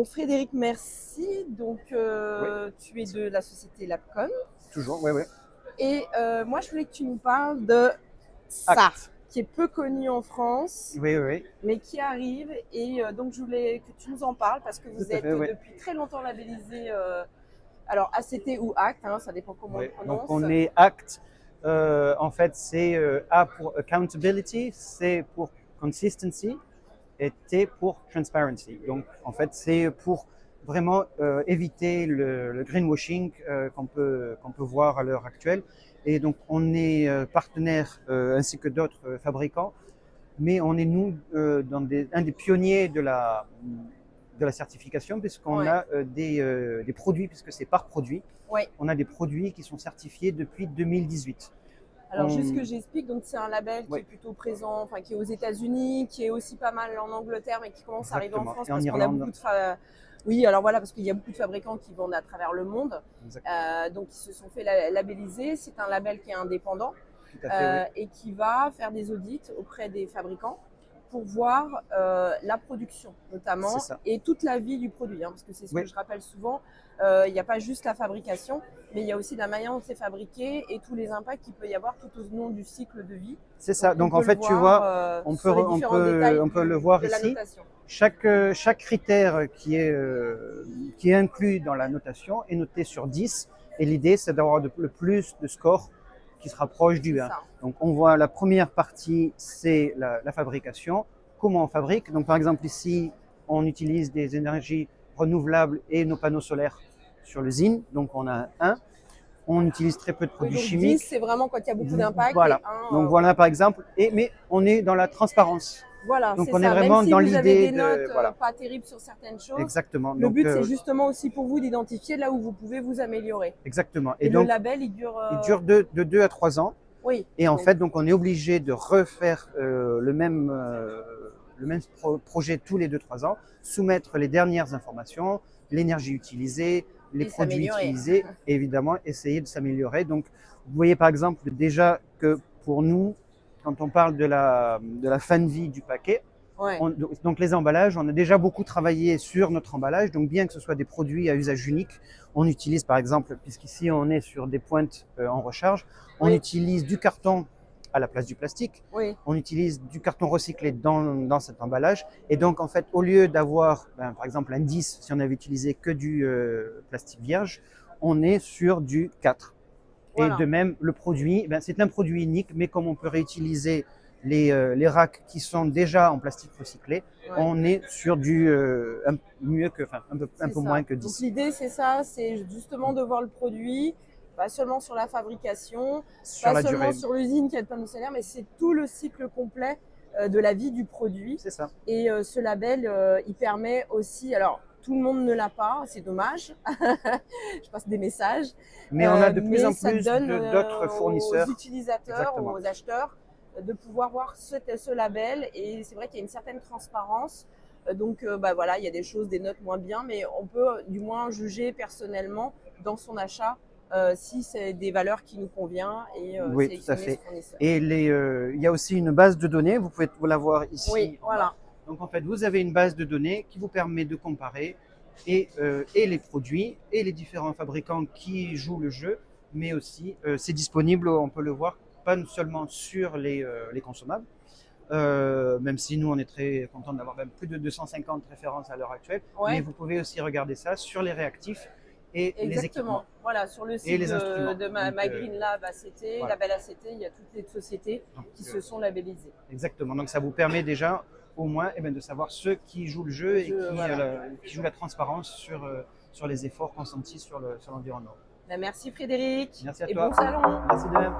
Bon, Frédéric, merci. Donc, Oui, tu es de la société Labcom. toujours, oui, oui. Et moi, je voulais que tu nous parles de ça, Acte. qui est peu connu en France, Oui, oui, oui. mais qui arrive. Et donc, je voulais que tu nous en parles parce que Tout vous à êtes fait, oui. depuis très longtemps labellisé, alors ACT ou ACT, hein, ça dépend comment on Oui. le Donc prononce. on est Acte. En fait, c'est A pour accountability, C pour consistency et T pour transparency. Donc en fait, c'est pour vraiment éviter le greenwashing qu'on peut voir à l'heure actuelle. Et donc on est partenaire ainsi que d'autres fabricants, mais on est nous un des pionniers de la certification, puisqu'on Ouais, a des produits, puisque c'est par produit, ouais. on a des produits qui sont certifiés depuis 2018. Alors, juste On, que j'explique, donc c'est un label qui est ouais, plutôt présent, enfin qui est aux États-Unis, qui est aussi pas mal en Angleterre, mais qui commence à arriver en exactement. France Et en parce qu'on a beaucoup Irlande, de oui, alors voilà, parce qu'il y a beaucoup de fabricants qui vendent à travers le monde, exactement. donc ils se sont fait labelliser. C'est un label qui est indépendant Tout à fait, oui. et qui va faire des audits auprès des fabricants pour voir la production C'est notamment ça. et toute la vie du produit, hein, parce que c'est ce Oui, que je rappelle souvent, il n'y a pas juste la fabrication, mais il y a aussi la manière dont c'est fabriqué et tous les impacts qu'il peut y avoir tout au long du cycle de vie. c'est Donc ça. on Donc en peut le fait, tu voir vois, on peut, sur les on différents détails peut, on peut le voir de la ici. notation. Chaque critère qui est inclus dans la notation est noté sur 10. Et l'idée, c'est d'avoir le plus de scores qui se rapproche C'est du 1. ça. Donc on voit la première partie, c'est la fabrication. Comment on fabrique. Donc par exemple ici, on utilise des énergies renouvelables et nos panneaux solaires sur l'usine. Donc on a un. On utilise très peu de Oui, produits donc 10, chimiques. c'est vraiment quand il y a beaucoup d'impact et Voilà. Donc 1, voilà par exemple. Mais on est dans la transparence. voilà, Donc c'est on est ça. Même vraiment si dans vous avez l'idée des de notes voilà. pas terribles sur certaines choses, Exactement. le Donc but c'est justement aussi pour vous d'identifier là où vous pouvez vous améliorer. exactement. Et Et le donc label, il dure. il dure de 2 à 3 ans. Oui. Et en Donc, fait, donc on est obligé de refaire le même projet tous les 2-3 ans, soumettre les dernières informations, l'énergie utilisée, les et produits s'améliorer. utilisés, et évidemment essayer de s'améliorer. Donc, vous voyez par exemple déjà que pour nous, quand on parle de la fin de vie du paquet, Ouais. donc les emballages, on a déjà beaucoup travaillé sur notre emballage. Donc bien que ce soit des produits à usage unique, on utilise par exemple, puisqu'ici on est sur des pointes en recharge, on Oui. utilise du carton à la place du plastique. Oui. On utilise du carton recyclé dans cet emballage. Et donc en fait, au lieu d'avoir par exemple un 10, si on avait utilisé que du plastique vierge, on est sur du 4. Et Voilà. de même, le produit, c'est un produit unique, mais comme on peut réutiliser les racks qui sont déjà en plastique recyclé, Ouais. on est sur du mieux que, enfin, un peu Ça. moins que Donc 10. l'idée c'est ça, c'est justement de voir le produit, pas seulement sur la fabrication, Sur pas la seulement durée, sur l'usine qui a le panneau solaire, mais c'est tout le cycle complet de la vie du produit. c'est ça. Et ce label, il permet aussi, alors tout le monde ne l'a pas, c'est dommage, je passe des messages, Mais on a de plus mais en ça plus donne d'autres aux fournisseurs. utilisateurs, Exactement. aux acheteurs, de pouvoir voir ce label. Et c'est vrai qu'il y a une certaine transparence. Donc voilà, il y a des choses, des notes moins bien, mais on peut du moins juger personnellement dans son achat si c'est des valeurs qui nous conviennent et Oui, tout à sélectionner ce fait. fournisseur. Et il y a aussi une base de données, vous pouvez la voir Oui, ici en bas. voilà. Donc en fait, vous avez une base de données qui vous permet de comparer et les produits et les différents fabricants qui jouent le jeu, mais aussi c'est disponible, on peut le voir, pas seulement sur les consommables, même si nous on est très content d'avoir même plus de 250 références à l'heure actuelle, mais Ouais, vous pouvez aussi regarder ça sur les réactifs et les équipements exactement. Voilà, sur le et site les instruments. de Donc, My Green Lab ACT, voilà. label ACT, il y a toutes les sociétés Donc, qui se sont labellisées. exactement. Donc ça vous permet déjà au moins de savoir ceux qui jouent le jeu et Voilà. qui jouent la transparence sur les efforts consentis sur l'environnement. Merci Frédéric Merci à et toi. bon salon. Merci de même.